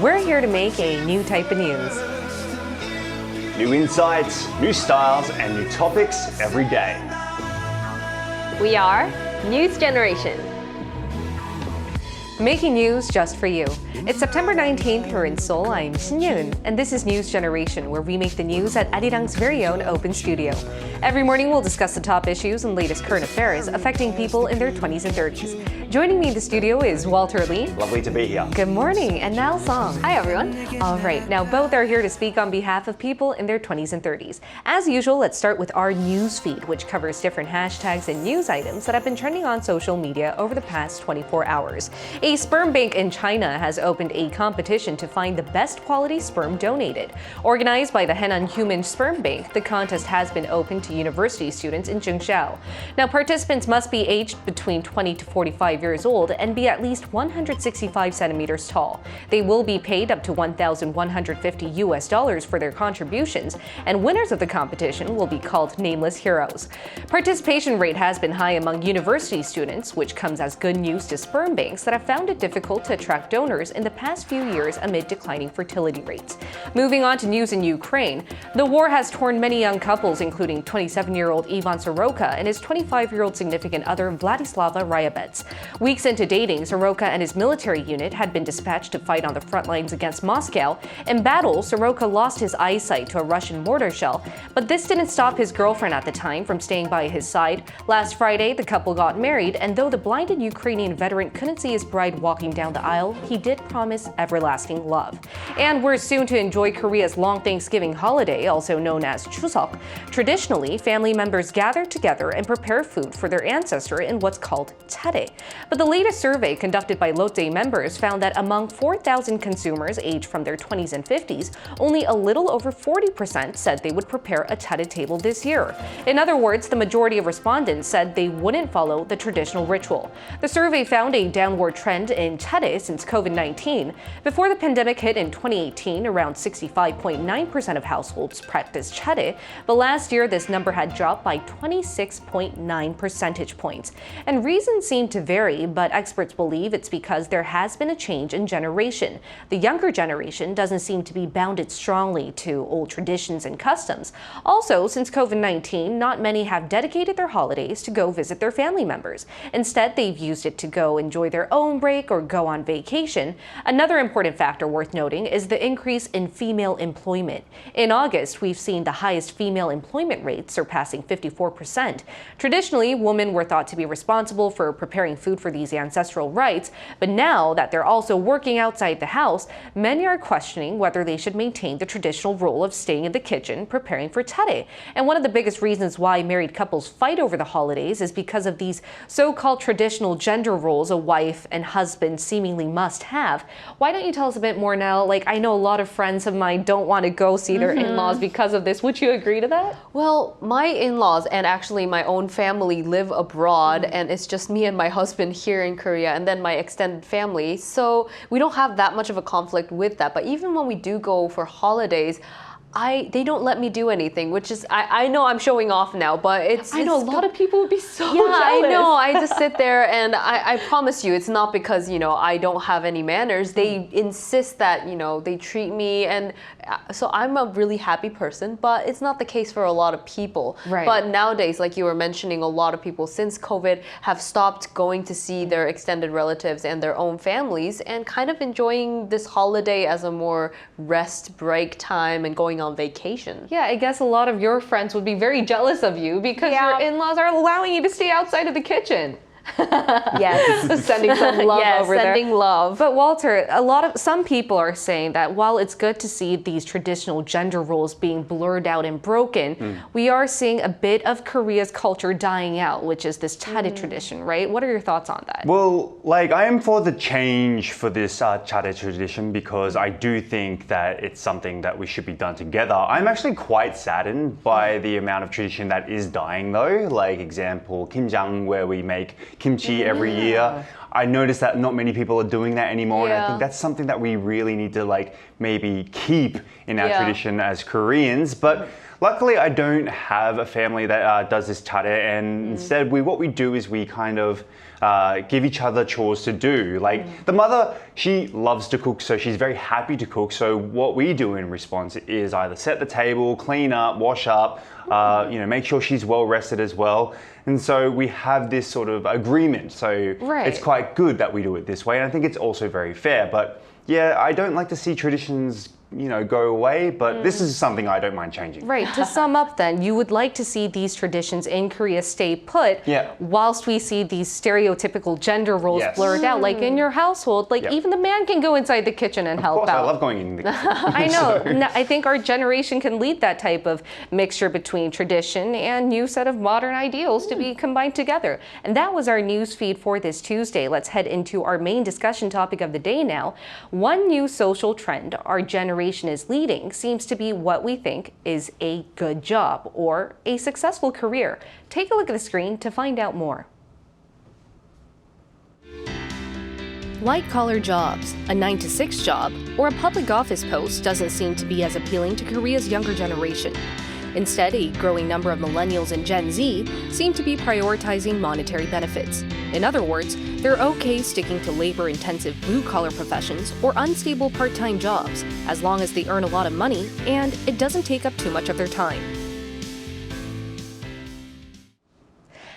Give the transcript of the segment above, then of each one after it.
we're here to make a new type of news. New insights, new styles, and new topics every day. We are News Generation. Making news just for you. It's September 19th here in Seoul. I'm Shin Yeun, and this is News Generation, where we make the news at Arirang's very own open studio. Every morning, we'll discuss the top issues and latest current affairs affecting people in their 20s and 30s. Joining me in the studio is Walter Lee. Lovely to be here. Good morning, and Nal Song. Hi, everyone. All right, now both are here to speak on behalf of people in their 20s and 30s. As usual, let's start with our news feed, which covers different hashtags and news items that have been trending on social media over the past 24 hours. A sperm bank in China has opened a competition to find the best quality sperm donated. Organized by the Henan Human Sperm Bank, the contest has been open to university students in Zhengzhou. Now, participants must be aged between 20 to 45 years old and be at least 165 centimeters tall. They will be paid up to $1,150 for their contributions, and winners of the competition will be called nameless heroes. Participation rate has been high among university students, which comes as good news to sperm banks that have found it difficult to attract donors in the past few years amid declining fertility rates. Moving on to news in Ukraine, the war has torn many young couples, including 27-year-old Ivan Soroka and his 25-year-old significant other Vladislava Ryabets. Weeks into dating, Soroka and his military unit had been dispatched to fight on the front lines against Moscow. In battle, Soroka lost his eyesight to a Russian mortar shell, but this didn't stop his girlfriend at the time from staying by his side. Last Friday, the couple got married, and though the blinded Ukrainian veteran couldn't see his bride walking down the aisle, he did promise everlasting love. And we're soon to enjoy Korea's long Thanksgiving holiday, also known as Chuseok. Traditionally, family members gather together and prepare food for their ancestor in what's called 차례. But the latest survey conducted by Lotte members found that among 4,000 consumers aged from their 20s and 50s, only a little over 40% said they would prepare a 차례 table this year. In other words, the majority of respondents said they wouldn't follow the traditional ritual. The survey found a downward trend in 차례 since COVID-19. Before the pandemic hit in 2018, around 65.9% of households practiced 차례, but last year this number had dropped by 26.9 percentage points. And reasons seem to vary, but experts believe it's because there has been a change in generation. The younger generation doesn't seem to be bounded strongly to old traditions and customs. Also, since COVID-19, not many have dedicated their holidays to go visit their family members. Instead, they've used it to go enjoy their own break or go on vacation. Another important factor worth noting is the increase in female employment. In August, we've seen the highest female employment rate, surpassing 54%. Traditionally, women were thought to be responsible for preparing food for these ancestral rites, but now that they're also working outside the house, many are questioning whether they should maintain the traditional role of staying in the kitchen preparing for 차례. And one of the biggest reasons why married couples fight over the holidays is because of these so-called traditional gender roles a wife and husband seemingly must have. Why don't you tell us a bit more now? Like, I know a lot of friends of mine don't want to go see their in-laws because of this. Would you agree to that? Well, my in-laws and actually my own family live abroad, and it's just me and my husband here in Korea, and then my extended family. So we don't have that much of a conflict with that. But even when we do go for holidays, they don't let me do anything, which is, I know I'm showing off now, but I know a lot of people would be so yeah, jealous. I know. I just sit there and I promise you, it's not because, I don't have any manners. They insist that, they treat me, and so I'm a really happy person, but it's not the case for a lot of people. Right. But nowadays, like you were mentioning, a lot of people since COVID have stopped going to see their extended relatives and their own families and kind of enjoying this holiday as a more rest break time and going on vacation. Yeah, I guess a lot of your friends would be very jealous of you because your in-laws are allowing you to stay outside of the kitchen. Yes. Sending some love over there. Sending love. But Walter, some people are saying that while it's good to see these traditional gender roles being blurred out and broken, we are seeing a bit of Korea's culture dying out, which is this 차례 tradition, right? What are your thoughts on that? Well, I am for the change for this 차례 tradition because I do think that it's something that we should be done together. I'm actually quite saddened by the amount of tradition that is dying though. Like example, kimjang, where we make kimchi every year. I noticed that not many people are doing that anymore, and I think that's something that we really need to maybe keep in our tradition as Koreans. But luckily, I don't have a family that does this chare, and instead, what we do is we kind of give each other chores to do. Like the mother, she loves to cook, so she's very happy to cook. So what we do in response is either set the table, clean up, wash up, make sure she's well rested as well. And so we have this sort of agreement. So it's quite good that we do it this way. And I think it's also very fair. But yeah, I don't like to see traditions go away, but this is something I don't mind changing. Right, to sum up then, you would like to see these traditions in Korea stay put whilst we see these stereotypical gender roles blurred out. Like in your household, like even the man can go inside the kitchen and help out. I love going in the kitchen. I know. I think our generation can lead that type of mixture between tradition and new set of modern ideals to be combined together. And that was our news feed for this Tuesday. Let's head into our main discussion topic of the day now. One new social trend our generation is leading seems to be what we think is a good job or a successful career. Take a look at the screen to find out more. White-collar jobs, a 9-to-6 job, or a public office post doesn't seem to be as appealing to Korea's younger generation. Instead, a growing number of Millennials and Gen Z seem to be prioritizing monetary benefits. In other words, they're okay sticking to labor-intensive blue-collar professions or unstable part-time jobs, as long as they earn a lot of money and it doesn't take up too much of their time.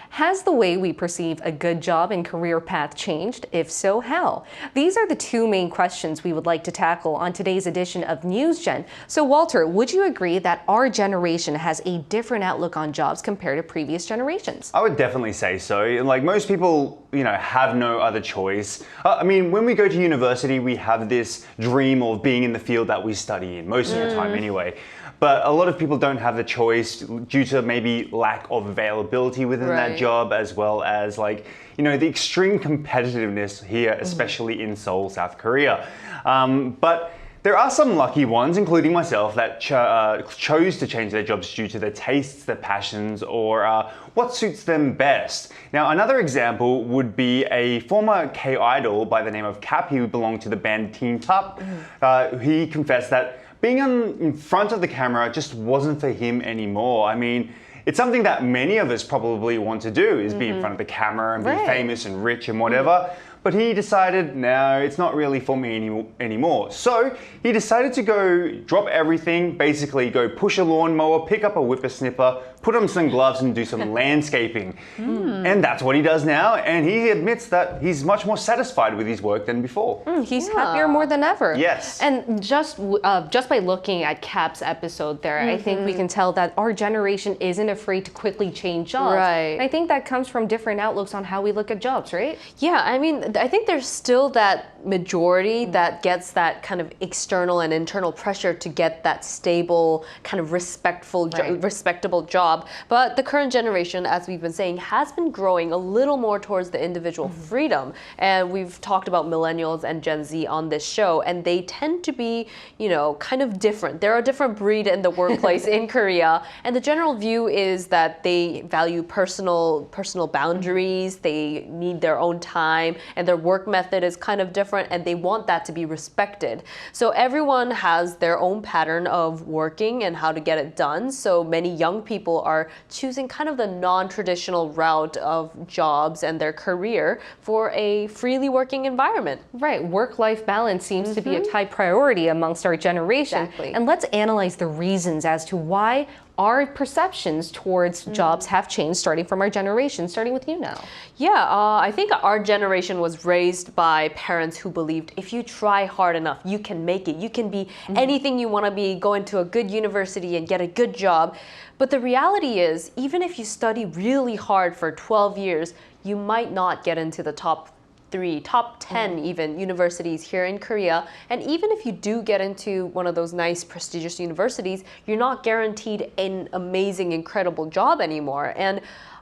Has the way we perceive a good job and career path changed? If so, how? These are the two main questions we would like to tackle on today's edition of NewsGen. So Walter, would you agree that our generation has a different outlook on jobs compared to previous generations? I would definitely say so. Like most people, have no other choice. When we go to university, we have this dream of being in the field that we study in, most of the time anyway. But a lot of people don't have the choice due to maybe lack of availability within that job, as well as the extreme competitiveness here, especially in Seoul, South Korea. But there are some lucky ones, including myself, that chose to change their jobs due to their tastes, their passions, or what suits them best. Now, another example would be a former K-idol by the name of Cap. He belonged to the band Teen Top. He confessed that being in front of the camera just wasn't for him anymore. It's something that many of us probably want to do, is be in front of the camera and be famous and rich and whatever. But he decided, no, it's not really for me anymore. So he decided to go drop everything, basically go push a lawnmower, pick up a whippersnipper, put on some gloves and do some landscaping. And that's what he does now. And he admits that he's much more satisfied with his work than before. He's happier more than ever. Yes. And just by looking at Cap's episode there, I think we can tell that our generation isn't afraid to quickly change jobs. Right. And I think that comes from different outlooks on how we look at jobs, right? Yeah, I think there's still that majority that gets that kind of external and internal pressure to get that stable, kind of respectable job. But the current generation, as we've been saying, has been growing a little more towards the individual freedom. And we've talked about Millennials and Gen Z on this show, and they tend to be, kind of different. They're a different breed in the workplace in Korea. And the general view is that they value personal boundaries, they need their own time, and their work method is kind of different, and they want that to be respected. So everyone has their own pattern of working and how to get it done. So many young people are choosing kind of the non-traditional route of jobs and their career for a freely working environment. Right, work-life balance seems to be a high priority amongst our generation. Exactly. And let's analyze the reasons as to why our perceptions towards jobs have changed, starting from our generation, starting with you now. Yeah, I think our generation was raised by parents who believed if you try hard enough, you can make it. You can be anything you want to be, go into a good university and get a good job. But the reality is, even if you study really hard for 12 years, you might not get into the top 10 even universities here in Korea. And even if you do get into one of those nice prestigious universities, you're not guaranteed an amazing, incredible job anymore. And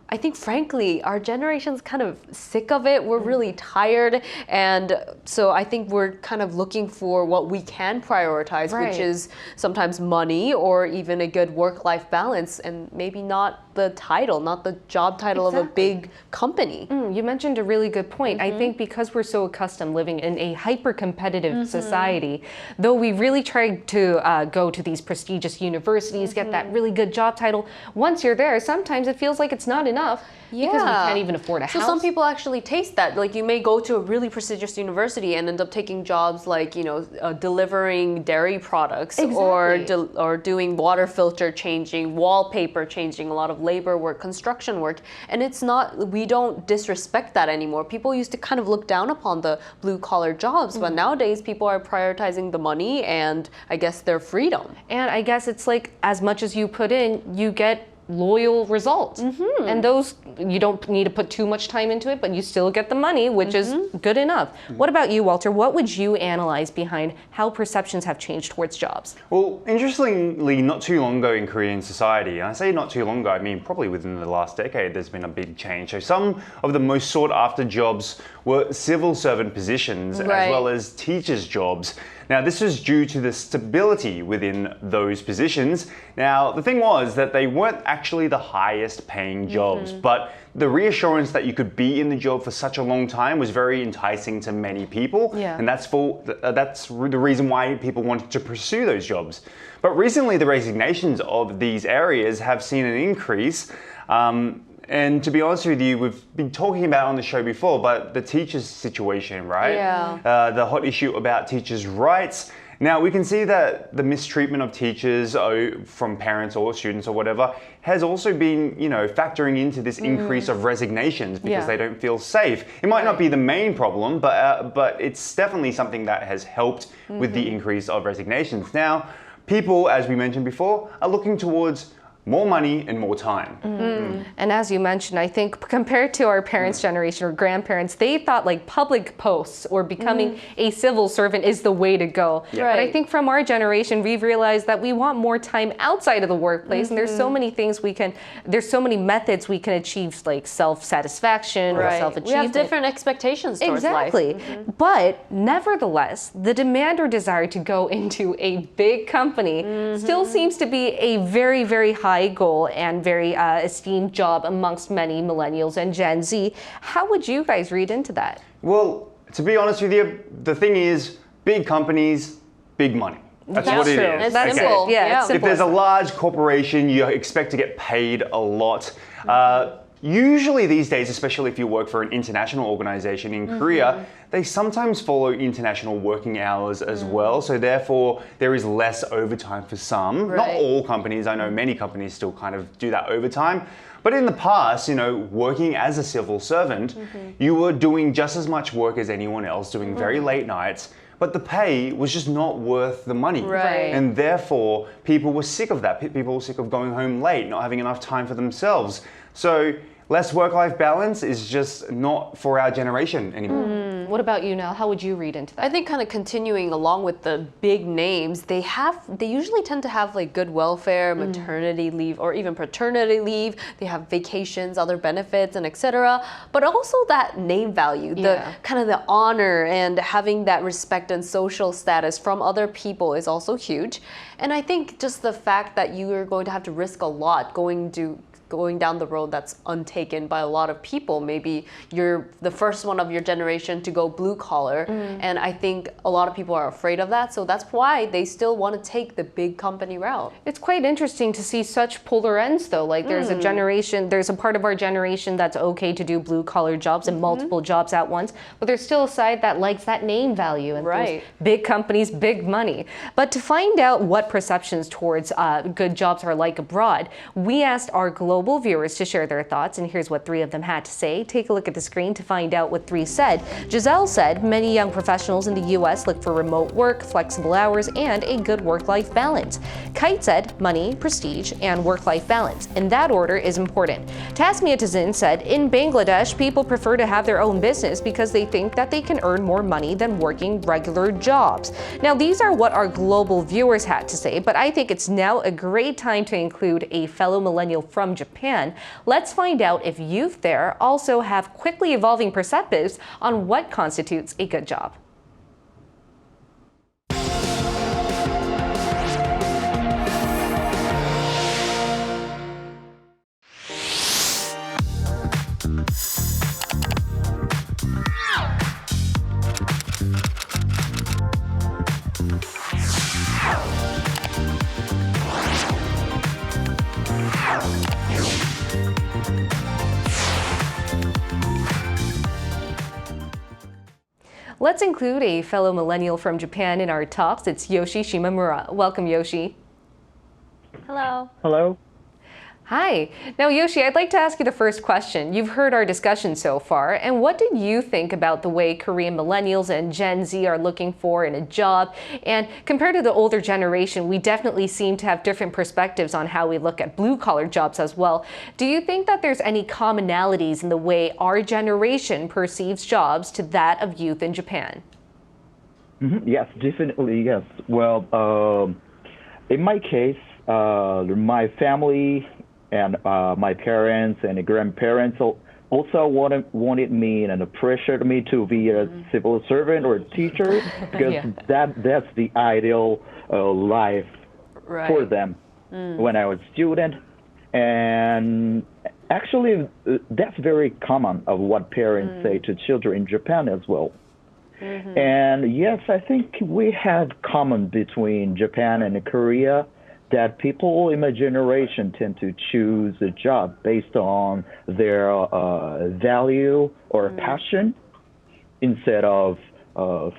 I think, frankly, our generation's kind of sick of it. We're really tired. And so I think we're kind of looking for what we can prioritize, which is sometimes money or even a good work-life balance, and maybe not the title, not the job title of a big company. You mentioned a really good point. I think because we're so accustomed living in a hyper-competitive society, though we really try to go to these prestigious universities, get that really good job title, once you're there, sometimes it feels like it's not enough because we can't even afford a house. So some people actually taste that. Like you may go to a really prestigious university and end up taking jobs like, delivering dairy products or doing water filter changing, wallpaper changing, a lot of labor work, construction work. And it's not, we don't disrespect that anymore. People used to kind of look down upon the blue collar jobs, but nowadays people are prioritizing the money and I guess their freedom. And I guess it's like as much as you put in, you get loyal results. And those, you don't need to put too much time into it, but you still get the money, which is good enough. What about you, Walter? What would you analyze behind how perceptions have changed towards jobs? Well, interestingly, not too long ago in Korean society, and I say not too long ago, I mean probably within the last decade, there's been a big change. So some of the most sought after jobs were civil servant positions as well as teachers' jobs. Now, this was due to the stability within those positions. Now, the thing was that they weren't actually the highest paying jobs, but the reassurance that you could be in the job for such a long time was very enticing to many people. And that's the reason why people wanted to pursue those jobs. But recently, the resignations of these areas have seen an increase. And to be honest with you, we've been talking about on the show before, but the teachers' situation, right? The hot issue about teachers' rights. Now, we can see that the mistreatment of teachers from parents or students or whatever has also been, factoring into this increase of resignations because they don't feel safe. It might not be the main problem, but it's definitely something that has helped with the increase of resignations. Now, people, as we mentioned before, are looking towards more money and more time. And as you mentioned, I think compared to our parents' generation or grandparents, they thought like public posts or becoming a civil servant is the way to go. But I think from our generation, we've realized that we want more time outside of the workplace. And there's so many things there's so many methods we can achieve, like self-satisfaction or self-achievement. We have different expectations towards life. But nevertheless, the demand or desire to go into a big company still seems to be a very, very high goal and very esteemed job amongst many millennials and Gen Z. How would you guys read into that? Well, to be honest with you, the thing is, big companies, big money. That's what it is. It's simple. It's simple. If there's a large corporation, you expect to get paid a lot. Usually these days, especially if you work for an international organization in Korea, they sometimes follow international working hours as well. So therefore, there is less overtime for some. Not all companies. I know many companies still kind of do that overtime. But in the past, working as a civil servant, you were doing just as much work as anyone else, doing very late nights. But the pay was just not worth the money. And therefore, people were sick of that. People were sick of going home late, not having enough time for themselves. So less work-life balance is just not for our generation anymore. What about you, Nell? How would you read into that? I think kind of continuing along with the big names, they usually tend to have like good welfare, maternity leave, or even paternity leave. They have vacations, other benefits, and etc. But also that name value, the kind of the honor and having that respect and social status from other people is also huge. And I think just the fact that you are going to have to risk a lot going down the road that's untaken by a lot of people. Maybe you're the first one of your generation to go blue collar. And I think a lot of people are afraid of that. So that's why they still want to take the big company route. It's quite interesting to see such polar ends though. Like there's a part of our generation that's okay to do blue collar jobs and multiple jobs at once. But there's still a side that likes that name value and those big companies, big money. But to find out what perceptions towards good jobs are like abroad, we asked our global viewers to share their thoughts, and here's what 3 of them had to say. Take a look at the screen to find out what 3 said. Giselle said, many young professionals in the US look for remote work, flexible hours, and a good work-life balance. Kite said, money, prestige, and work-life balance. In that order is important. Tasmia Tazin said, in Bangladesh, people prefer to have their own business because they think that they can earn more money than working regular jobs. Now, these are what our global viewers had to say, but I think it's now a great time to include a fellow millennial from Japan. Let's find out if youth there also have quickly evolving perspectives on what constitutes a good job. Let's include a fellow millennial from Japan in our talks. It's Yoshi Shimamura. Welcome, Yoshi. Hello. Hello. Hi. Now, Yoshi, I'd like to ask you the first question. You've heard our discussion so far, and what do you think about the way Korean millennials and Gen Z are looking for in a job? And compared to the older generation, we definitely seem to have different perspectives on how we look at blue-collar jobs as well. Do you think that there's any commonalities in the way our generation perceives jobs to that of youth in Japan? Yes, definitely, yes. Well, in my case, my family and my parents and grandparents also wanted me and pressured me to be a civil servant or a teacher because that's the ideal life for them when I was a student. And actually, that's very common of what parents say to children in Japan as well. And yes, I think we have common between Japan and Korea that people in my generation tend to choose a job based on their value or passion instead of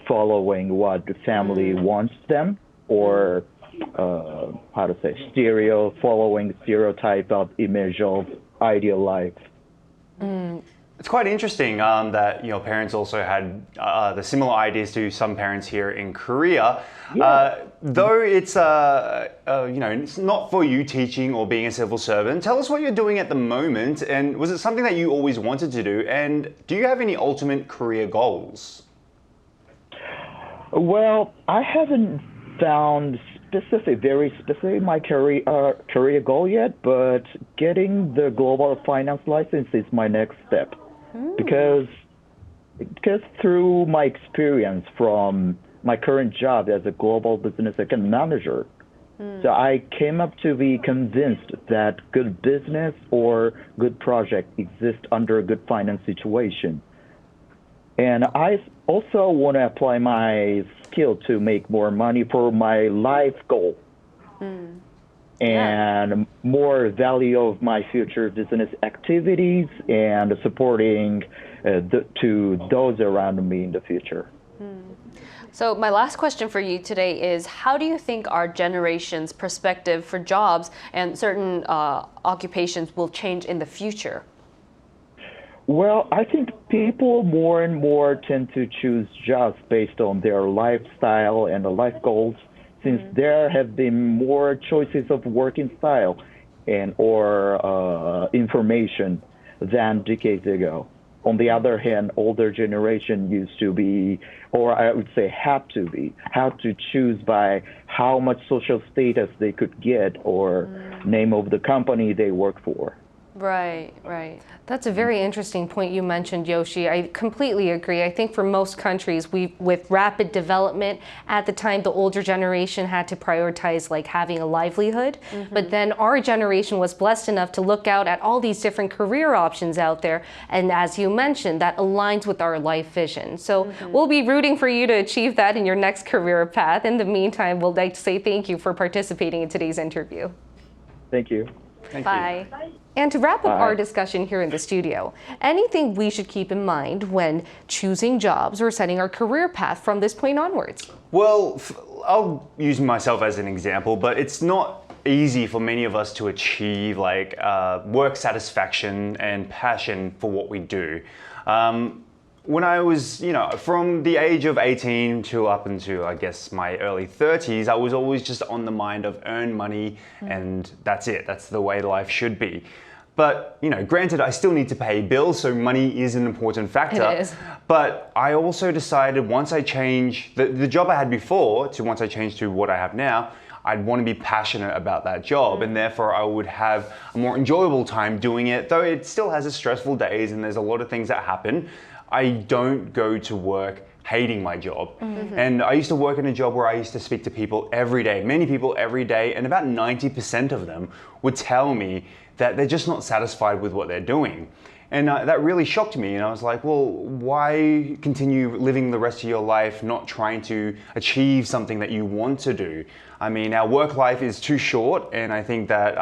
following what the family wants them or following stereotype of image of ideal life. It's quite interesting that parents also had the similar ideas to some parents here in Korea. Though it's it's not for you teaching or being a civil servant. Tell us what you're doing at the moment, and was it something that you always wanted to do? And do you have any ultimate career goals? Well, I haven't found very specific my career goal yet, but getting the global finance license is my next step. Because through my experience from my current job as a global business account manager, so I came up to be convinced that good business or good project exist under a good finance situation. And I also want to apply my skill to make more money for my life goal. And more value of my future business activities and supporting to those around me in the future. So my last question for you today is, how do you think our generation's perspective for jobs and certain occupations will change in the future? Well, I think people more and more tend to choose jobs based on their lifestyle and life goals, since there have been more choices of working style and or information than decades ago. On the other hand, older generation used to be, or I would say had to choose by how much social status they could get or name of the company they work for. Right. That's a very interesting point you mentioned, Yoshi. I completely agree. I think for most countries, with rapid development, at the time, the older generation had to prioritize like having a livelihood. But then our generation was blessed enough to look out at all these different career options out there. And as you mentioned, that aligns with our life vision. So we'll be rooting for you to achieve that in your next career path. In the meantime, we'd like to say thank you for participating in today's interview. Thank you. Bye. And to wrap up our discussion here in the studio, anything we should keep in mind when choosing jobs or setting our career path from this point onwards? Well, I'll use myself as an example, but it's not easy for many of us to achieve like work satisfaction and passion for what we do. When I was, from the age of 18 to up into, I guess, my early 30s, I was always just on the mind of earn money and that's it. That's the way life should be. But, granted, I still need to pay bills, so money is an important factor. It is. But I also decided once I change the job I had before to once I changed to what I have now, I'd want to be passionate about that job, and therefore I would have a more enjoyable time doing it, though it still has its stressful days and there's a lot of things that happen. I don't go to work hating my job. And I used to work in a job where I used to speak to people every day, many people every day, and about 90% of them would tell me that they're just not satisfied with what they're doing. And that really shocked me. And I was like, well, why continue living the rest of your life not trying to achieve something that you want to do? I mean, our work life is too short. And I think that,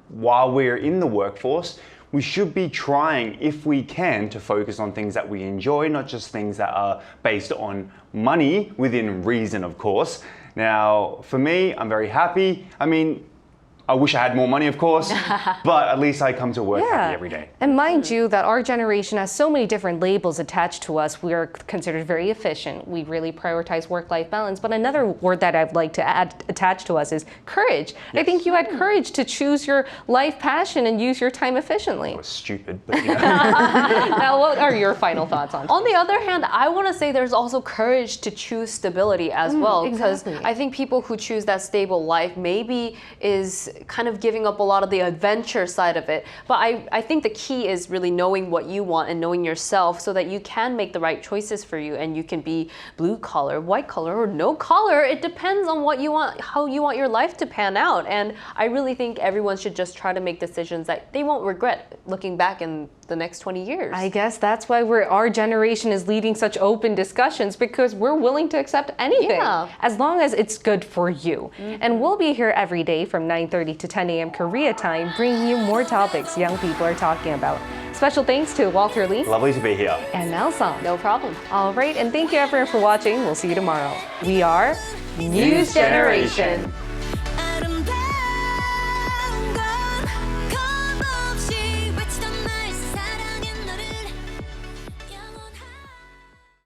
while we're in the workforce, we should be trying, if we can, to focus on things that we enjoy, not just things that are based on money, within reason, of course. Now, for me, I'm very happy. I mean, I wish I had more money, of course, but at least I come to work happy every day. And mind you that our generation has so many different labels attached to us. We are considered very efficient. We really prioritize work-life balance. But another word that I'd like to add attached to us is courage. Yes. I think you had courage to choose your life passion and use your time efficiently. It was stupid, but Now, what are your final thoughts on On the other hand, I want to say there's also courage to choose stability as well. Because exactly. I think people who choose that stable life maybe is kind of giving up a lot of the adventure side of it. But I think the key is really knowing what you want and knowing yourself so that you can make the right choices for you and you can be blue collar, white collar, or no collar. It depends on what you want, how you want your life to pan out. And I really think everyone should just try to make decisions that they won't regret looking back in the next 20 years. I guess that's why our generation is leading such open discussions, because we're willing to accept anything as long as it's good for you. And we'll be here every day from 9:30 to 10 a.m. Korea time, bringing you more topics young people are talking about. Special thanks to Walter Lee lovely to be here. and Mel-song. No problem. All right, and thank you everyone for watching. We'll see you tomorrow. We are News Generation.